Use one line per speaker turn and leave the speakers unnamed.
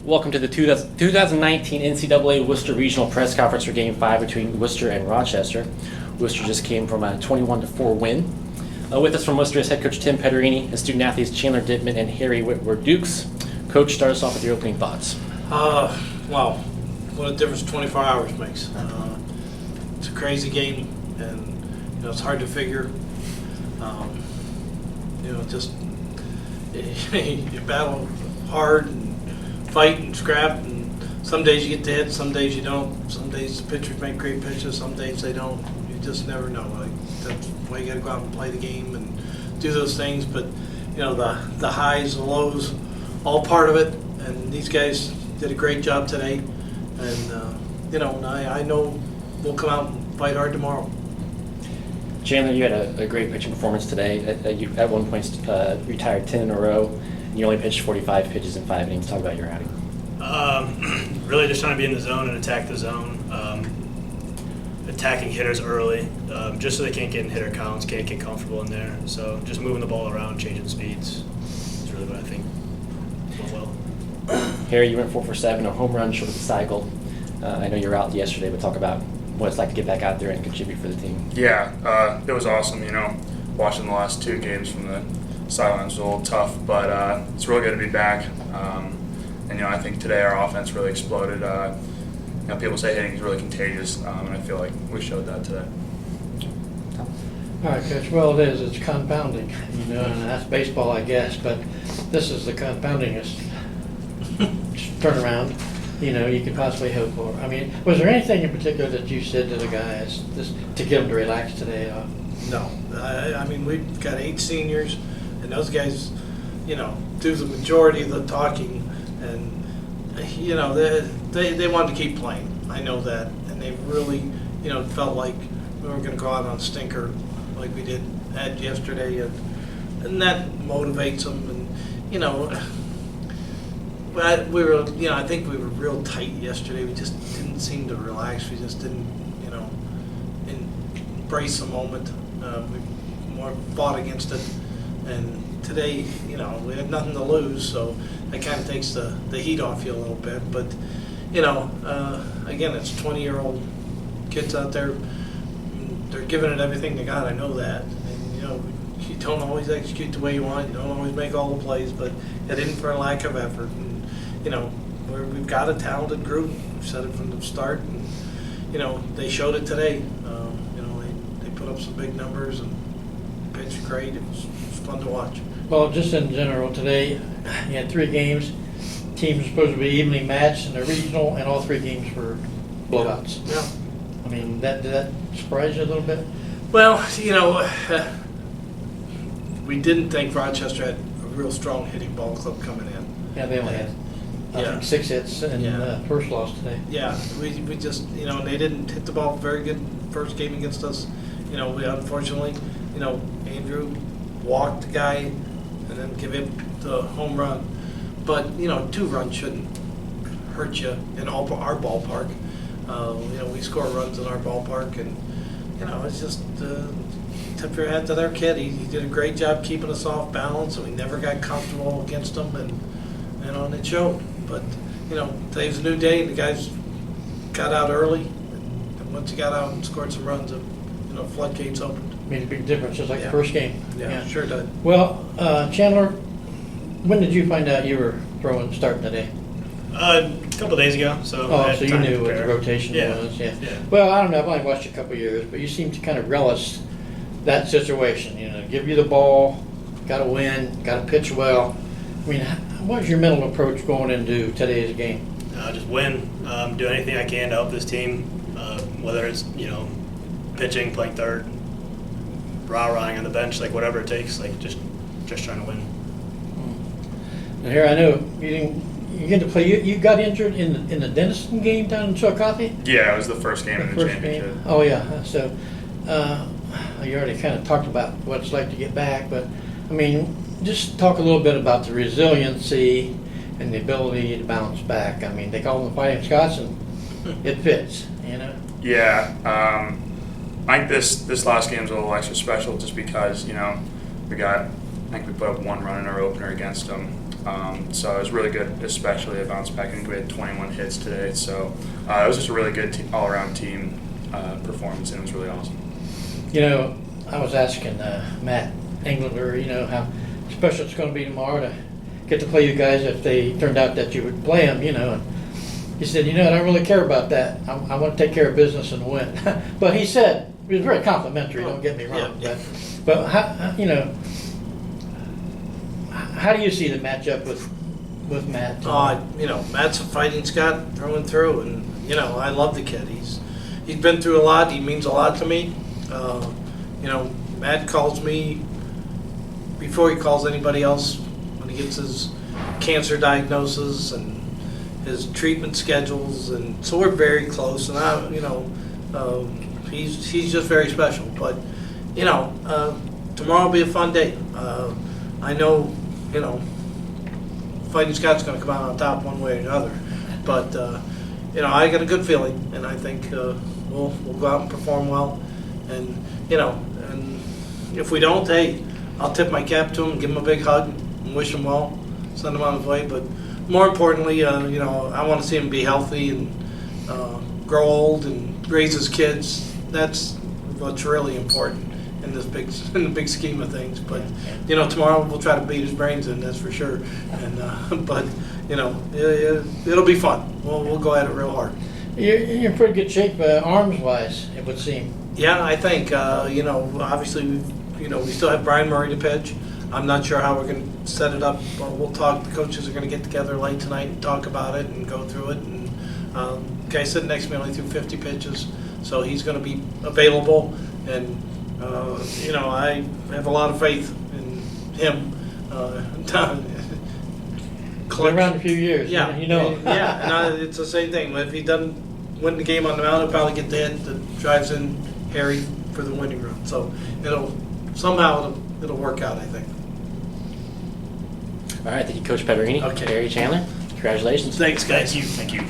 Welcome to the 2019 NCAA Wooster Regional Press Conference for Game 5 between Wooster and Rochester. Wooster just came from a 21-4 win. With us from Wooster is head coach Tim Petterini and student athletes Chandler Dittman and Harry Witwer-Dukes. Coach, start us off with your opening thoughts.
Wow, what a difference 24 hours makes. It's a crazy game, and it's hard to figure. Just you battle hard and fight and scrap, and some days you get the hit, some days you don't. Some days the pitchers make great pitches, some days they don't. You just never know. That's why you got to go out and play the game and do those things. But the highs, the lows, all part of it. And these guys did a great job today. And I know we'll come out and fight hard tomorrow.
Chandler, you had a great pitching performance today. You at one point retired 10 in a row, and you only pitched 45 pitches in 5 innings. Talk about your outing.
Really just trying to be in the zone and attack the zone. Attacking hitters early, just so they can't get in hitter counts, can't get comfortable in there. So just moving the ball around, changing speeds is really what I think went well.
Harry, you went 4 for 7, a home run short of the cycle. I know you were out yesterday, but talk about what it's like to get back out there and contribute for the team.
Yeah, it was awesome. Watching the last 2 games from the sidelines was a little tough, but it's really good to be back. And I think today our offense really exploded. People say hitting is really contagious, and I feel like we showed that today.
All right, Coach. Well, it is. It's compounding, and that's baseball, I guess. But this is the compoundingest turnaround you could possibly hope for. I mean, was there anything in particular that you said to the guys just to get them to relax today?
No. We've got 8 seniors, and those guys, do the majority of the talking, and, they wanted to keep playing. I know that. And they really, felt like we were going to go out on a stinker like we had yesterday, and that motivates them. And, but we were, I think we were real tight yesterday. We just didn't seem to relax. We just didn't, embrace the moment. We more fought against it. And today, we had nothing to lose, so that kind of takes the heat off you a little bit. But, again, it's 20-year-old kids out there. They're giving it everything they got. I know that. And, you don't always execute the way you want. You don't always make all the plays, but it isn't for a lack of effort. And, we've got a talented group. We've said it from the start. And, they showed it today. They put up some big numbers and pitched great. It was fun to watch.
Well, just in general, today you had 3 games. Teams are supposed to be evenly matched in the regional, and all 3 games were blowouts.
Yeah.
I mean, did that surprise you a little bit?
Well, we didn't think Rochester had a real strong hitting ball club coming in.
Yeah, they only had I think 6 hits in first loss today.
Yeah, we just, they didn't hit the ball very good first game against us. We unfortunately, Andrew walked the guy and then give him the home run. But, 2 runs shouldn't hurt you in our ballpark. We score runs in our ballpark, and, it's just tip your hat to their kid. He did a great job keeping us off balance, and we never got comfortable against him, and it showed. But, today's a new day, and the guys got out early, and once he got out and scored some runs, floodgates opened.
Made a big difference, just like the first game.
Yeah, sure did.
Well, Chandler, when did you find out you were starting today?
A couple of days ago. So
so you knew what the rotation was. Yeah. Well, I don't know. I've only watched you a couple of years, but you seem to kind of relish that situation. Give you the ball, got to win, got to pitch well. I mean, what was your mental approach going into today's game?
Just win, do anything I can to help this team, whether it's pitching, playing third, rah-rahing on the bench, like whatever it takes, like just trying to win.
Now here I know you get to play. You got injured in the Denison game down in Chillicothe?
Yeah, it was the first game in the championship.
Game. Oh yeah, so you already kind of talked about what it's like to get back, but I mean, just talk a little bit about the resiliency and the ability to bounce back. I mean, they call them the Fighting Scots, and it fits,
Yeah, I think this last game's a little extra special just because, I think we put up 1 run in our opener against them. So it was really good, especially a bounce back. I think we had 21 hits today. So it was just a really good all-around team performance, and it was really awesome.
You know, I was asking Matt Englander, how special it's going to be tomorrow to get to play you guys if they turned out that you would play them, And he said, I don't really care about that. I want to take care of business and win. But he said, it was very complimentary, don't get me wrong.
Yeah.
But how do you see the matchup with Matt?
Matt's a fighting Scott through and through, and I love the kid. He's been through a lot. He means a lot to me. Matt calls me before he calls anybody else when he gets his cancer diagnosis and his treatment schedules, and so we're very close. And he's just very special. But tomorrow will be a fun day. I know Fighting Scott's going to come out on top one way or another. But I got a good feeling, and I think we'll go out and perform well. And and if we don't, hey, I'll tip my cap to him, give him a big hug, and wish him well, send him on his way. But more importantly, I want to see him be healthy and grow old and raise his kids. That's what's really important in the big scheme of things. But tomorrow we'll try to beat his brains in, that's for sure. And but it'll be fun. We'll go at it real hard.
You're in pretty good shape arms wise, it would seem.
Yeah, I think obviously we still have Brian Murray to pitch. I'm not sure how we're going to set it up. We'll talk. The coaches are going to get together late tonight and talk about it and go through it. And guy sitting next to me only threw 50 pitches, so he's going to be available. And I have a lot of faith in him.
Been around a few years.
Yeah,
Yeah,
and it's the same thing. If he doesn't win the game on the mound, he'll probably get the hit that drives in Harry for the winning run. So it'll work out, I think.
All right, thank you, Coach Pederini.
Okay.
Barry Chandler, congratulations.
Thanks, guys.
Thank you.